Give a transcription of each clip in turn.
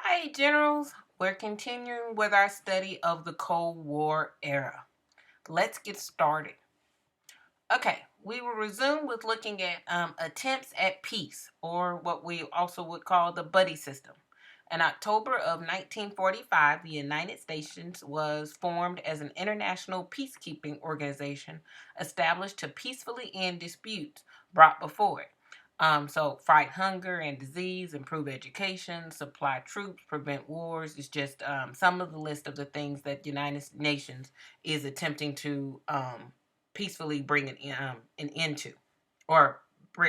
Hi, Generals. We're continuing with our study of the Cold War era. Let's get started. Okay, we will resume with looking at attempts at peace, or what we also would call the buddy system. In October of 1945, the United Nations was formed as an international peacekeeping organization established to peacefully end disputes brought before it. So fight hunger and disease, improve education, supply troops, prevent wars. Is just some of the list of the things that the United Nations is attempting to peacefully bring an end to, or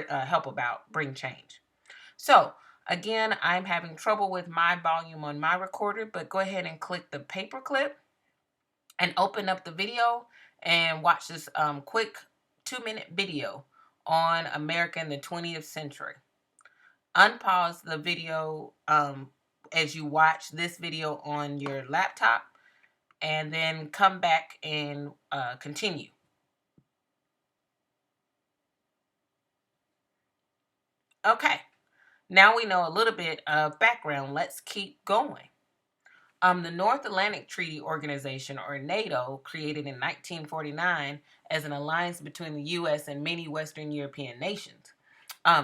help about bring change. So again, I'm having trouble with my volume on my recorder, but go ahead and click the paperclip and open up the video and watch this quick 2-minute video on America in the 20th century. Unpause the video as you watch this video on your laptop, and then come back and continue. Okay, now we know a little bit of background. Let's keep going. The North Atlantic Treaty Organization, or NATO, created in 1949 as an alliance between the U.S. and many Western European nations.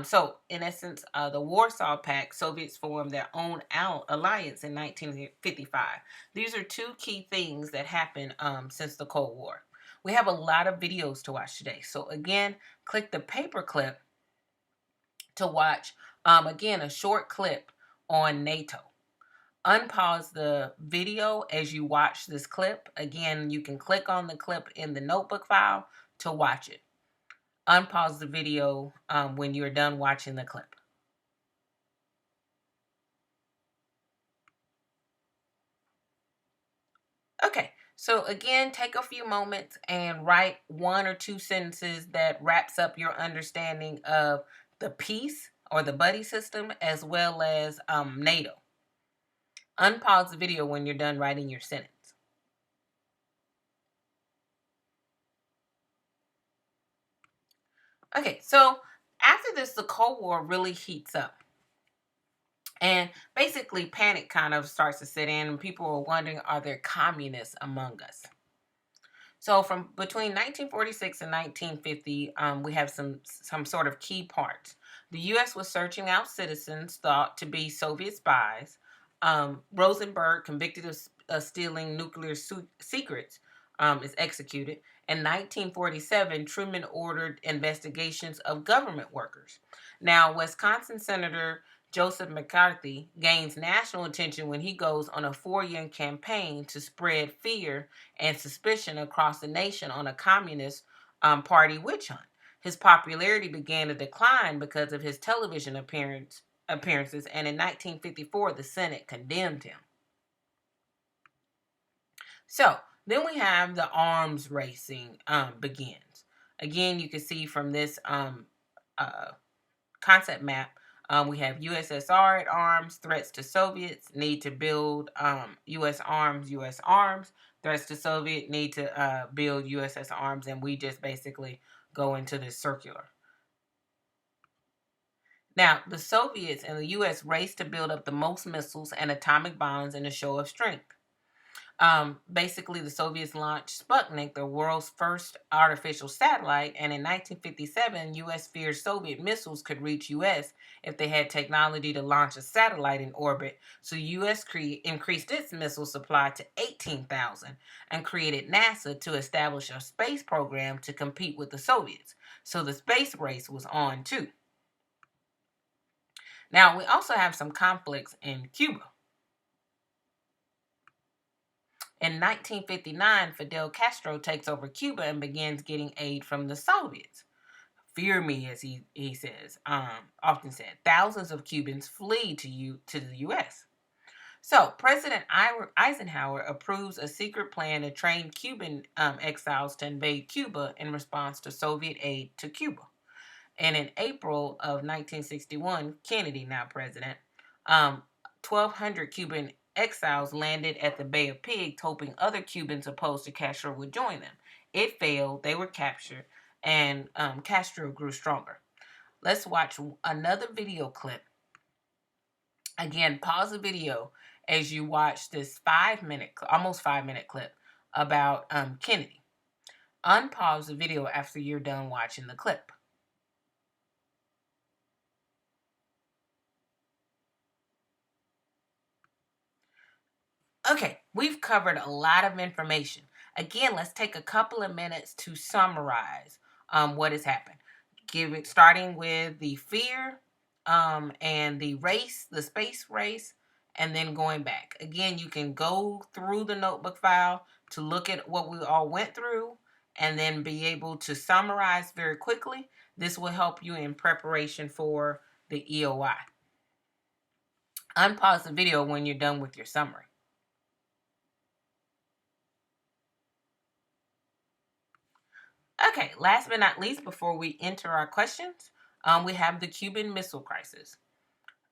So, in essence, the Warsaw Pact, Soviets formed their own alliance in 1955. These are two key things that happened since the Cold War. We have a lot of videos to watch today. So, again, click the paperclip to watch, again, a short clip on NATO. Unpause the video as you watch this clip. Again, you can click on the clip in the notebook file to watch it. Unpause the video when you're done watching the clip. Okay, so again, take a few moments and write 1 or 2 sentences that wraps up your understanding of the peace or the buddy system, as well as NATO. Unpause the video when you're done writing your sentence. Okay, so after this, the Cold War really heats up. And basically, panic kind of starts to set in, and people are wondering, are there communists among us? So from between 1946 and 1950, we have some sort of key parts. The U.S. was searching out citizens thought to be Soviet spies. Rosenberg, convicted of stealing nuclear secrets, is executed. In 1947, Truman ordered investigations of government workers. Now, Wisconsin Senator Joseph McCarthy gains national attention when he goes on a 4-year campaign to spread fear and suspicion across the nation on a communist party witch hunt. His popularity began to decline because of his television appearances, and in 1954, the Senate condemned him. So then we have the arms racing begins. Again, you can see from this concept map, we have USSR at arms, threats to Soviets, need to build U.S. arms, threats to Soviet, need to build USS arms, and we just basically go into this circular. Now, the Soviets and the U.S. raced to build up the most missiles and atomic bombs in a show of strength. Basically, the Soviets launched Sputnik, the world's first artificial satellite, and in 1957, U.S. feared Soviet missiles could reach U.S. if they had technology to launch a satellite in orbit, so U.S. increased its missile supply to 18,000 and created NASA to establish a space program to compete with the Soviets. So the space race was on too. Now, we also have some conflicts in Cuba. In 1959, Fidel Castro takes over Cuba and begins getting aid from the Soviets. Fear me, as he says, often said. Thousands of Cubans flee to the U.S. So President Eisenhower approves a secret plan to train Cuban exiles to invade Cuba in response to Soviet aid to Cuba. And in April of 1961, Kennedy, now president, 1,200 Cuban exiles landed at the Bay of Pigs, hoping other Cubans opposed to Castro would join them. It failed, they were captured, and Castro grew stronger. Let's watch another video clip Again, pause the video as you watch this almost 5 minute clip about Kennedy. Unpause the video after you're done watching the clip. Okay, we've covered a lot of information. Again, let's take a couple of minutes to summarize what has happened. Starting with the fear and the race, the space race, and then going back. Again, you can go through the notebook file to look at what we all went through and then be able to summarize very quickly. This will help you in preparation for the EOI. Unpause the video when you're done with your summary. Okay, last but not least, before we enter our questions, we have the Cuban Missile Crisis.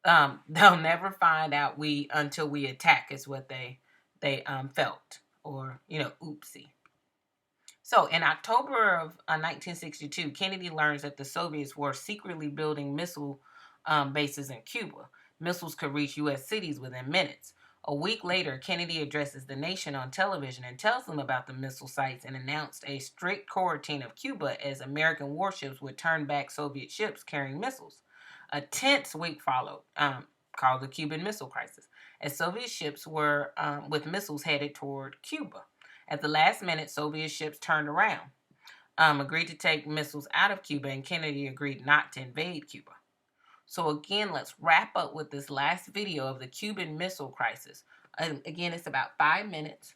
They'll never find out until we attack is what they felt, or oopsie. So in October of 1962, Kennedy learns that the Soviets were secretly building missile bases in Cuba. Missiles could reach U.S. cities within minutes. A week later, Kennedy addresses the nation on television and tells them about the missile sites and announced a strict quarantine of Cuba as American warships would turn back Soviet ships carrying missiles. A tense week followed, called the Cuban Missile Crisis, as Soviet ships were with missiles headed toward Cuba. At the last minute, Soviet ships turned around, agreed to take missiles out of Cuba, and Kennedy agreed not to invade Cuba. So again, let's wrap up with this last video of the Cuban Missile Crisis. Again, it's about 5 minutes.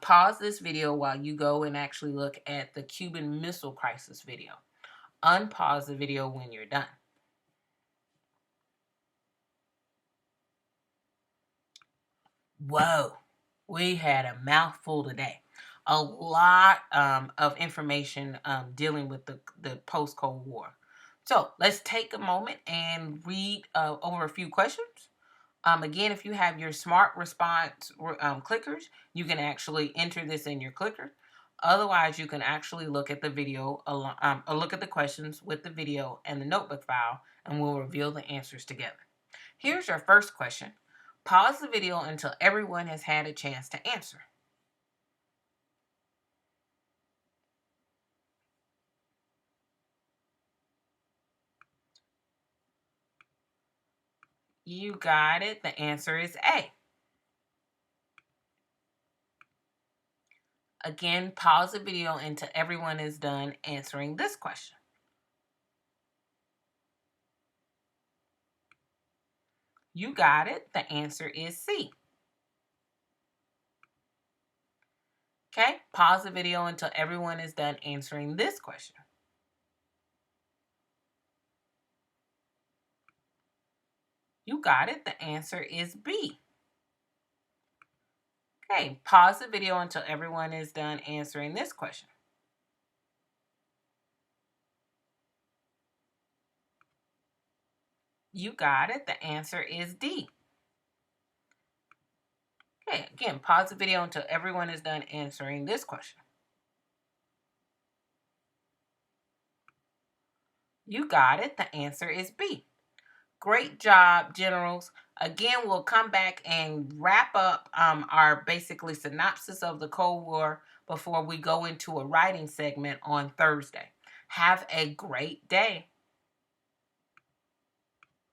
Pause this video while you go and actually look at the Cuban Missile Crisis video. Unpause the video when you're done. Whoa, we had a mouthful today. A lot of information dealing with the post-Cold War. So let's take a moment and read over a few questions. Again, if you have your smart response clickers, you can actually enter this in your clicker. Otherwise, you can actually look at the video, look at the questions with the video and the notebook file, and we'll reveal the answers together. Here's your first question. Pause the video until everyone has had a chance to answer. You got it. The answer is A. Again, pause the video until everyone is done answering this question. You got it. The answer is C. Okay, pause the video until everyone is done answering this question. You got it. The answer is B. Okay, pause the video until everyone is done answering this question. You got it. The answer is D. Okay, again, pause the video until everyone is done answering this question. You got it. The answer is B. Great job, generals. Again, we'll come back and wrap up our basically synopsis of the Cold War before we go into a writing segment on Thursday. Have a great day.